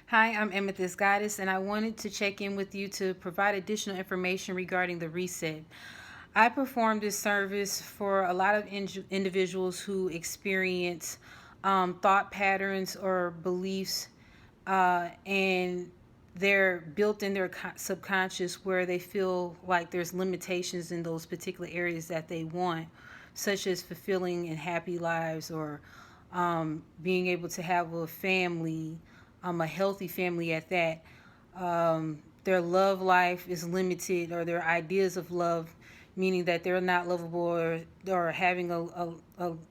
Hi, I'm Amethyst Goddess, and I wanted to check in with you to provide additional information regarding the reset. I perform this service for a lot of individuals who experience thought patterns or beliefs, and they're built in their subconscious where they feel like there's limitations in those particular areas that they want, such as fulfilling and happy lives or being able to have a family, a healthy family at that. Their love life is limited, or their ideas of love, meaning that they're not lovable, or having a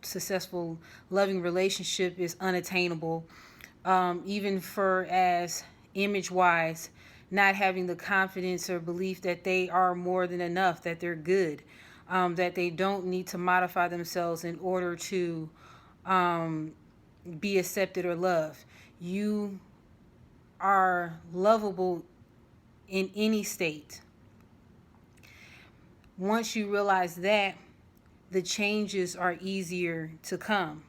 successful, loving relationship is unattainable. Even for as image wise, not having the confidence or belief that they are more than enough, that they're good, that they don't need to modify themselves in order to be accepted or loved. You are lovable in any state. Once you realize that, the changes are easier to come.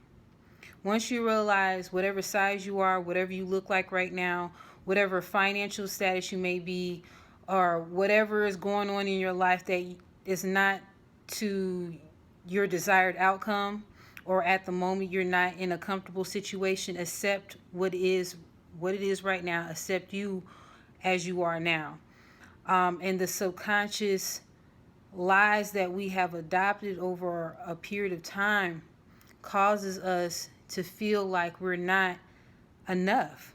Once you realize whatever size you are, whatever you look like right now, whatever financial status you may be, or whatever is going on in your life that is not to your desired outcome, or at the moment you're not in a comfortable situation, accept what it is right now. Accept you as you are now. And the subconscious lies that we have adopted over a period of time causes us to feel like we're not enough.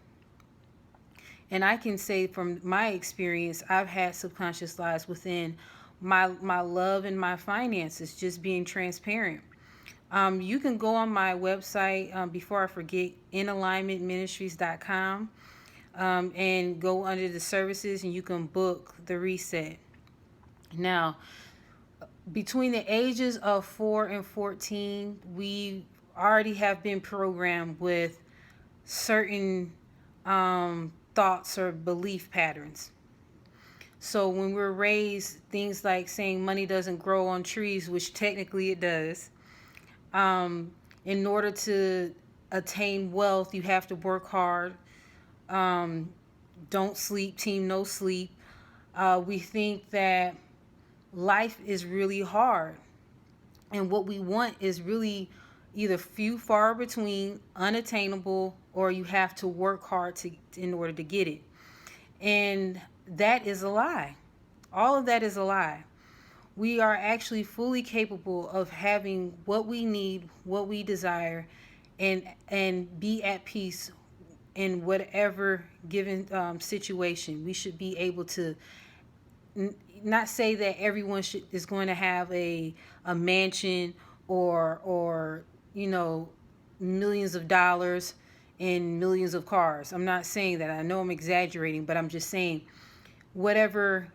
And I can say from my experience, I've had subconscious lies within my love and my finances, just being transparent. You can go on my website, before I forget, InAlignmentMinistries.com, and go under the services, and you can book the reset. Now, between the ages of 4 and 14, we already have been programmed with certain thoughts or belief patterns. So when we're raised, things like saying money doesn't grow on trees, which technically it does. In order to attain wealth, you have to work hard. Don't sleep, team, no sleep. We think that life is really hard, and what we want is really either few, far between, unattainable, or you have to work hard in order to get it. And that is a lie. All of that is a lie. We are actually fully capable of having what we need, what we desire, and be at peace in whatever given situation. We should be able to not say that everyone is going to have a mansion or millions of dollars and millions of cars. I'm not saying that. I know I'm exaggerating, but I'm just saying whatever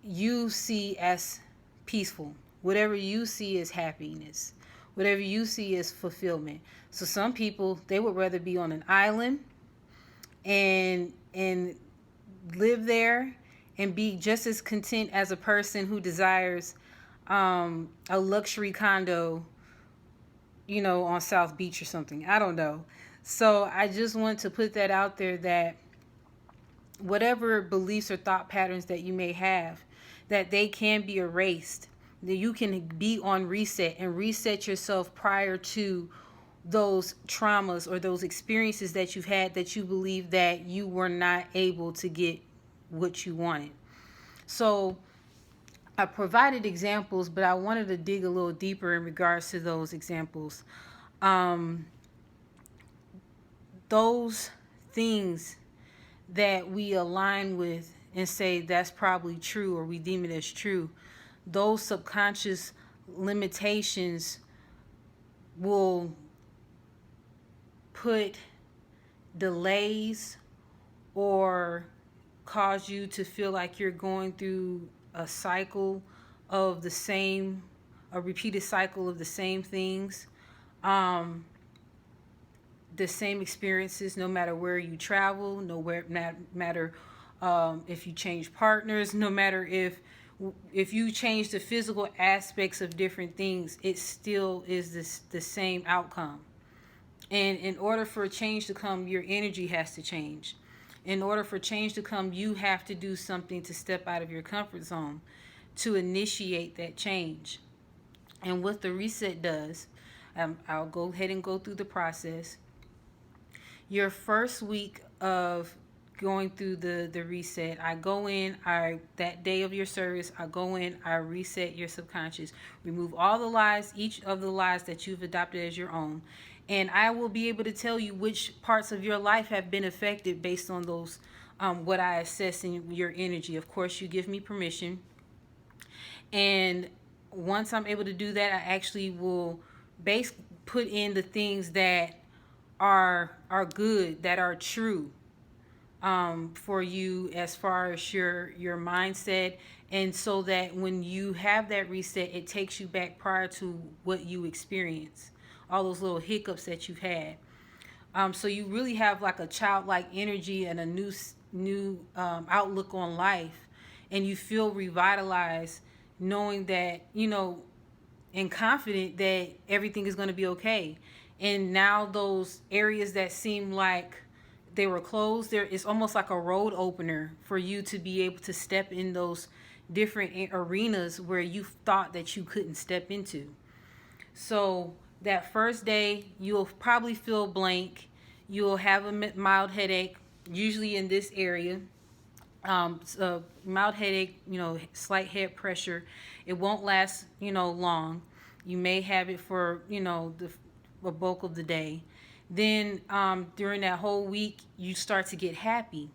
you see as peaceful, whatever you see as happiness, whatever you see as fulfillment. So some people, they would rather be on an island and live there and be just as content as a person who desires a luxury condo, on South Beach or something. I don't know. So I just want to put that out there, that whatever beliefs or thought patterns that you may have, that they can be erased, that you can be on reset and reset yourself prior to those traumas or those experiences that you've had, that you believe that you were not able to get what you wanted. So I provided examples, but I wanted to dig a little deeper in regards to those examples. Those things that we align with and say that's probably true, or we deem it as true, those subconscious limitations will put delays or cause you to feel like you're going through a cycle of a repeated cycle of the same things, the same experiences, no matter where you travel, no matter if you change partners, no matter if you change the physical aspects of different things, it still is the same outcome. And in order for a change to come, your energy has to change. In order for change to come, you have to do something to step out of your comfort zone to initiate that change. And what the reset does, I'll go ahead and go through the process. Your first week of going through the reset, I go in, that day of your service, I go in, I reset your subconscious, remove all the lies, each of the lies that you've adopted as your own, and I will be able to tell you which parts of your life have been affected based on those, what I assess in your energy. Of course, you give me permission, and once I'm able to do that, I actually will put in the things that are good, that are true, for you as far as your mindset, and so that when you have that reset, it takes you back prior to what you experienced, all those little hiccups that you've had. So you really have like a childlike energy and a new outlook on life, and you feel revitalized, knowing that and confident that everything is going to be okay. And now those areas that seem like they were closed, it's almost like a road opener for you to be able to step in those different arenas where you thought that you couldn't step into. So that first day, you'll probably feel blank. You'll have a mild headache, usually in this area. So mild headache, slight head pressure. It won't last, long. You may have it for, the bulk of the day. Then during that whole week, you start to get happy.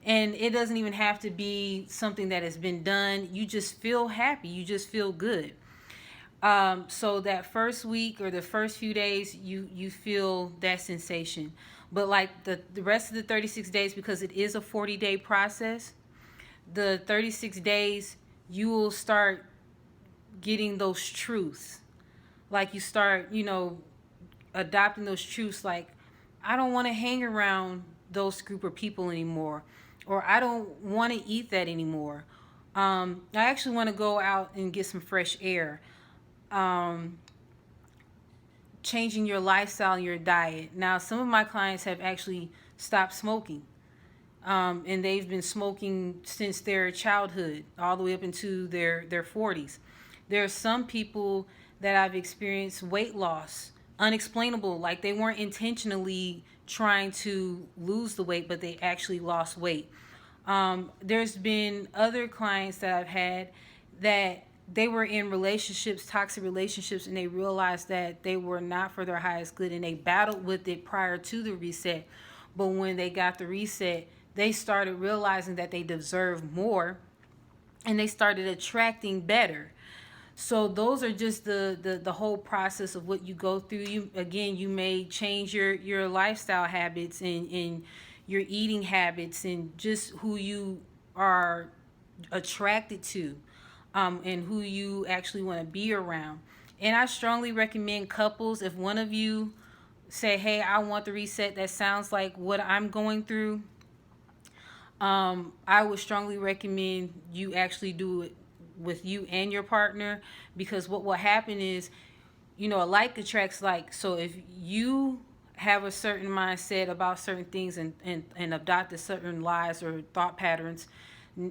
And it doesn't even have to be something that has been done. You just feel happy. You just feel good. So that first week or the first few days, you feel that sensation. But like the rest of the 36 days, because it is a 40-day process, the 36 days, you will start getting those truths. Like you start, adopting those truths. Like, I don't want to hang around those group of people anymore. Or I don't want to eat that anymore. I actually want to go out and get some fresh air. Changing your lifestyle and your diet. Now, some of my clients have actually stopped smoking. And they've been smoking since their childhood, all the way up into their 40s. There are some people that I've experienced weight loss, unexplainable, like they weren't intentionally trying to lose the weight, but they actually lost weight. There's been other clients that I've had that they were in relationships, toxic relationships, and they realized that they were not for their highest good, and they battled with it prior to the reset. But when they got the reset, they started realizing that they deserved more, and they started attracting better. So those are just the whole process of what you go through. You may change your lifestyle habits and your eating habits and just who you are attracted to, and who you actually want to be around. And I strongly recommend couples, if one of you say, hey, I want the reset that sounds like what I'm going through, I would strongly recommend you actually do it with you and your partner, because what will happen is, like attracts like. So if you have a certain mindset about certain things and adopt a certain lies or thought patterns,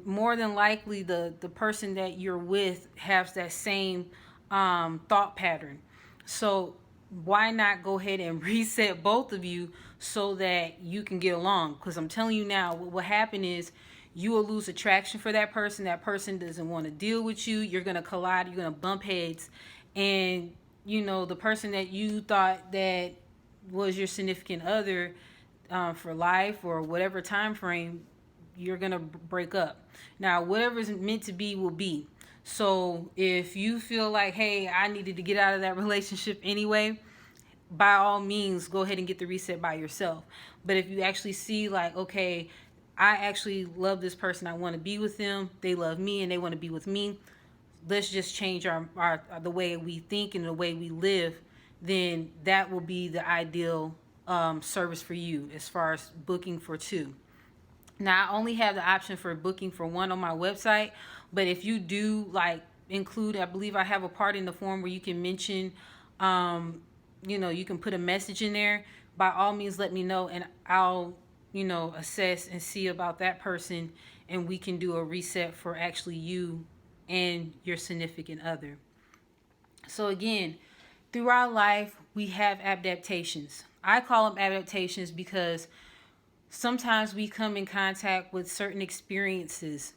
more than likely the person that you're with has that same thought pattern. So why not go ahead and reset both of you so that you can get along? Because I'm telling you now, what will happen is you will lose attraction for that person. That person doesn't want to deal with you. You're going to collide. You're going to bump heads. And, the person that you thought that was your significant other for life or whatever time frame, you're going to break up. Now, whatever's meant to be will be. So if you feel like, hey, I needed to get out of that relationship anyway, by all means, go ahead and get the reset by yourself. But if you actually see like, okay, I actually love this person, I want to be with them, they love me and they want to be with me, let's just change our the way we think and the way we live, then that will be the ideal service for you as far as booking for two. Now, I only have the option for booking for one on my website, but if you do like include, I believe I have a part in the form where you can mention, you can put a message in there. By all means, let me know, and I'll assess and see about that person, and we can do a reset for actually you and your significant other. So again, through our life, we have adaptations. I call them adaptations because sometimes we come in contact with certain experiences,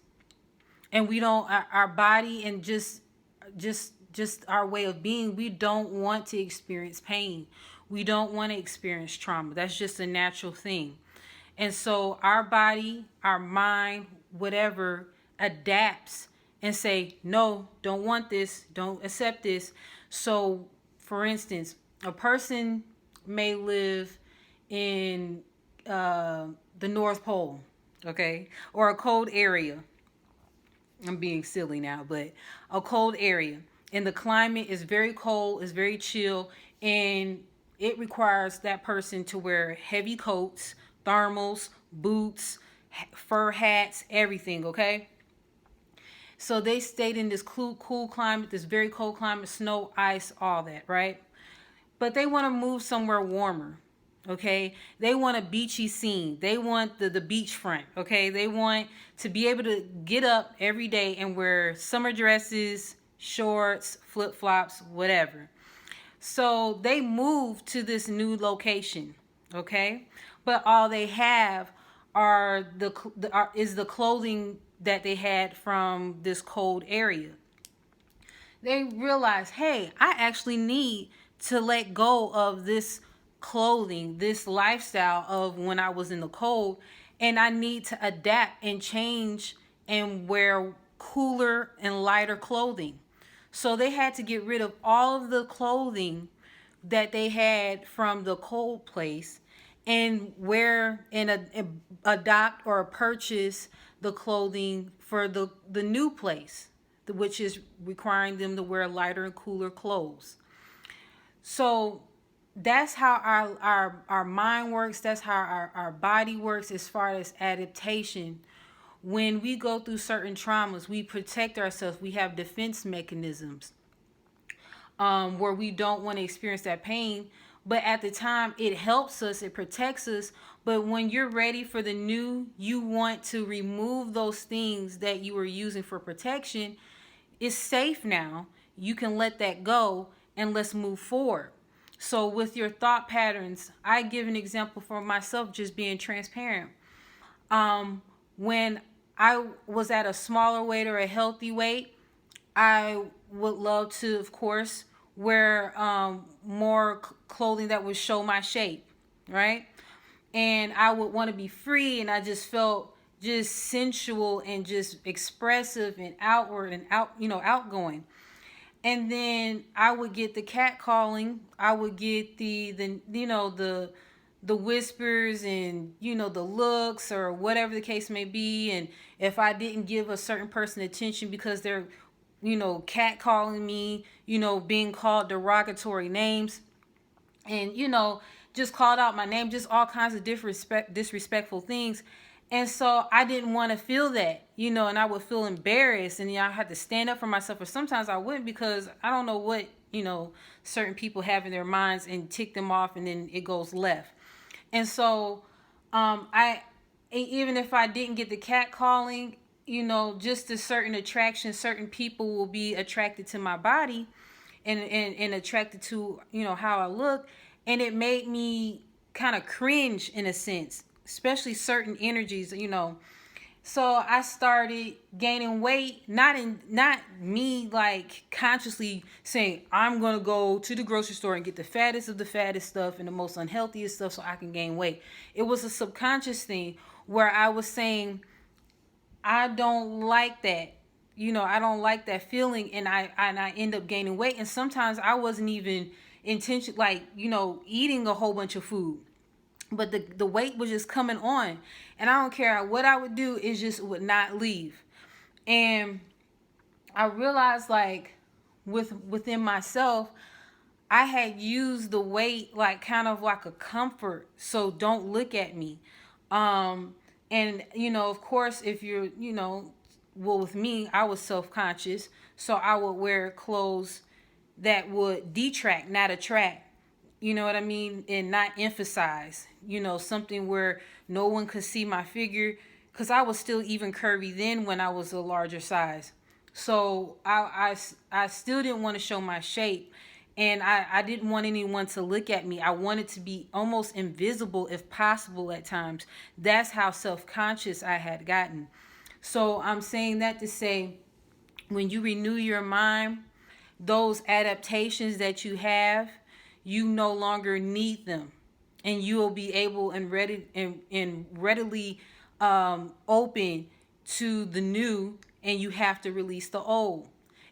and we don't, our body and just our way of being, we don't want to experience pain. We don't want to experience trauma. That's just a natural thing. And so our body, our mind, whatever, adapts and say, no, don't want this, don't accept this. So for instance, a person may live in the North Pole, okay, or a cold area. I'm being silly now, but a cold area. And the climate is very cold, is very chill, and it requires that person to wear heavy coats, thermals, boots, fur hats, everything, okay? So they stayed in this cool climate, this very cold climate, snow, ice, all that, right? But they want to move somewhere warmer. Okay, they want a beachy scene. They want the beachfront. Okay, they want to be able to get up every day and wear summer dresses, shorts, flip flops, whatever. So they move to this new location. Okay, but all they have are is the clothing that they had from this cold area. They realize, hey, I actually need to let go of this clothing, this lifestyle of when I was in the cold, and I need to adapt and change and wear cooler and lighter clothing. So they had to get rid of all of the clothing that they had from the cold place and wear and adopt or purchase the clothing for the new place, which is requiring them to wear lighter and cooler clothes. So that's how our mind works. That's how our body works as far as adaptation. When we go through certain traumas, we protect ourselves. We have defense mechanisms where we don't want to experience that pain. But at the time, it helps us, it protects us. But when you're ready for the new, you want to remove those things that you were using for protection. It's safe now. You can let that go and let's move forward. So with your thought patterns, I give an example for myself, just being transparent. When I was at a smaller weight or a healthy weight, I would love to, of course, wear more clothing that would show my shape, right? And I would want to be free, and I just felt just sensual and just expressive and outward and outgoing. And then I would get the catcalling. I would get the whispers and the looks or whatever the case may be. And if I didn't give a certain person attention because they're catcalling me, being called derogatory names, and just called out my name, just all kinds of disrespectful things. And so I didn't want to feel that, and I would feel embarrassed, and I had to stand up for myself. Or sometimes I wouldn't, because I don't know what certain people have in their minds and tick them off, and then it goes left. And so I even if I didn't get the cat calling, just a certain attraction, certain people will be attracted to my body and attracted to how I look, and it made me kind of cringe in a sense, especially certain energies. So I started gaining weight, not me like consciously saying I'm gonna go to the grocery store and get the fattest of the fattest stuff and the most unhealthiest stuff so I can gain weight. It was a subconscious thing where I was saying, I don't like that. I don't like that feeling, and I end up gaining weight. And sometimes I wasn't even eating a whole bunch of food, but the weight was just coming on, and I don't care what I would do, it just would not leave. And I realized, within myself, I had used the weight like kind of like a comfort, so don't look at me. And of course, if you're with me, I was self-conscious, so I would wear clothes that would detract, not attract. you know what I mean, and not emphasize, something where no one could see my figure, because I was still even curvy then when I was a larger size. So I still didn't want to show my shape, and I didn't want anyone to look at me. I wanted to be almost invisible if possible at times. That's how self-conscious I had gotten. So I'm saying that to say, when you renew your mind, those adaptations that you have, you no longer need them, and you will be able and ready and readily open to the new, and you have to release the old,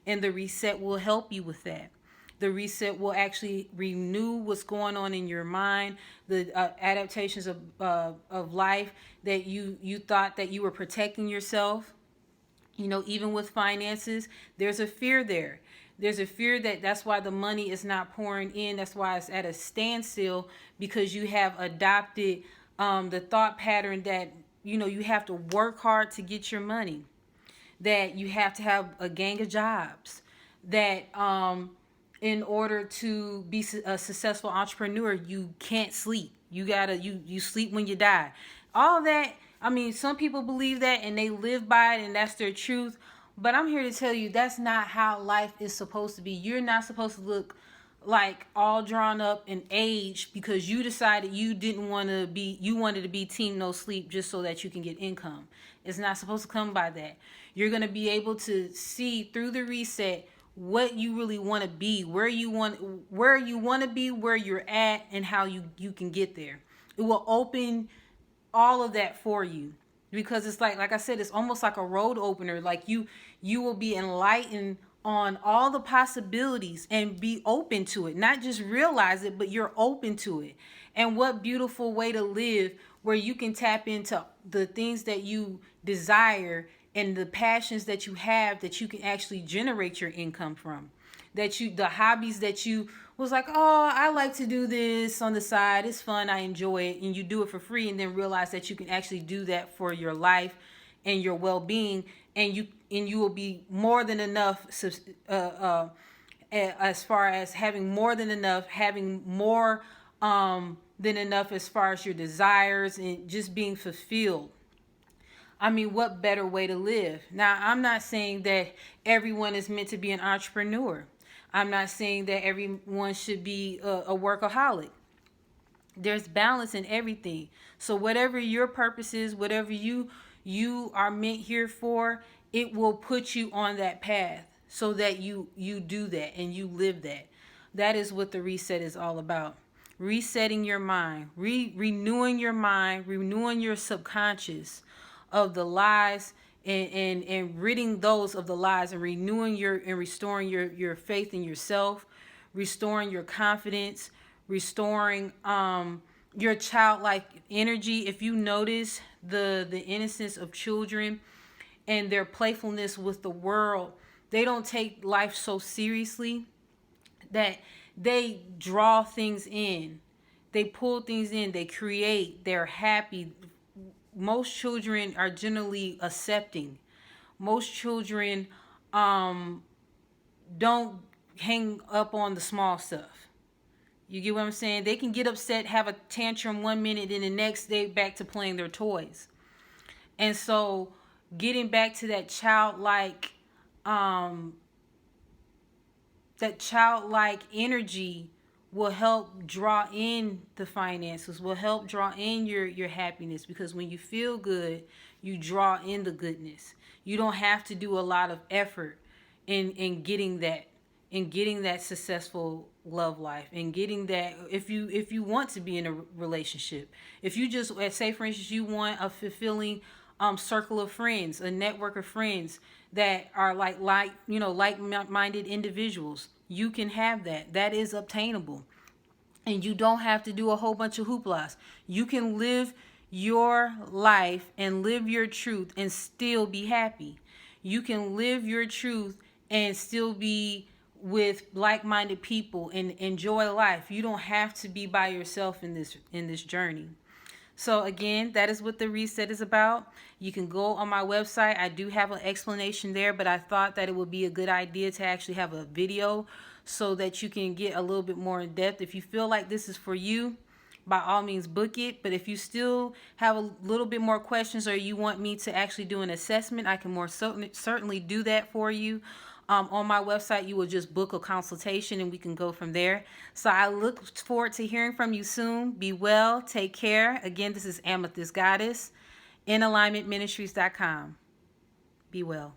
and the reset will help you with that. The reset will actually renew what's going on in your mind, the adaptations of life that you thought that you were protecting yourself. Even with finances, there's a fear there. There's a fear that's why the money is not pouring in. That's why it's at a standstill, because you have adopted the thought pattern that, you have to work hard to get your money, that you have to have a gang of jobs, that in order to be a successful entrepreneur, you can't sleep. You sleep when you die. All that, I mean, some people believe that and they live by it and that's their truth. But I'm here to tell you that's not how life is supposed to be. You're not supposed to look like all drawn up and aged because you decided you wanted to be team no sleep just so that you can get income. It's not supposed to come by that. You're going to be able to see through the reset what you really want to be, where you want to be, where you're at, and how you can get there. It will open all of that for you, because it's like I said, it's almost like a road opener. Like you will be enlightened on all the possibilities and be open to it. Not just realize it, but you're open to it. And what beautiful way to live, where you can tap into the things that you desire and the passions that you have, that you can actually generate your income from. The hobbies that you was like, oh, I like to do this on the side, it's fun, I enjoy it, and you do it for free, and then realize that you can actually do that for your life and your well-being, and you will be more than enough, as far as having more than enough, having more than enough as far as your desires and just being fulfilled. I mean, what better way to live? Now, I'm not saying that everyone is meant to be an entrepreneur. I'm not saying that everyone should be a workaholic. There's balance in everything. So whatever your purpose is, whatever you are meant here for, it will put you on that path so that you do that and you live that. That is what the reset is all about. Resetting your mind, renewing your mind, renewing your subconscious of the lies, and ridding those of the lies, and renewing and restoring your faith in yourself, restoring your confidence, restoring your childlike energy. If you notice the innocence of children and their playfulness with the world, they don't take life so seriously, that they draw things in, they pull things in, they create, they're happy. Most children are generally accepting. Most children don't hang up on the small stuff. You get what I'm saying? They can get upset, have a tantrum 1 minute, and the next day back to playing their toys. And so getting back to that childlike energy will help draw in the finances, will help draw in your happiness, because when you feel good, you draw in the goodness. You don't have to do a lot of effort in getting that successful love life, and getting that, if you want to be in a relationship. If you just, say for instance, you want a fulfilling circle of friends, a network of friends that are like-minded individuals, you can have that. That is obtainable. And you don't have to do a whole bunch of hooplas. You can live your life and live your truth and still be happy. You can live your truth and still be with like-minded people and enjoy life. You don't have to be by yourself in this journey. So again, that is what the reset is about. You can go on my website. I do have an explanation there, but I thought that it would be a good idea to actually have a video so that you can get a little bit more in depth. If you feel like this is for you, by all means book it. But if you still have a little bit more questions, or you want me to actually do an assessment, I can more certainly do that for you. On my website, you will just book a consultation and we can go from there. So I look forward to hearing from you soon. Be well. Take care. Again, this is Amethyst Goddess, InAlignmentMinistries.com. Be well.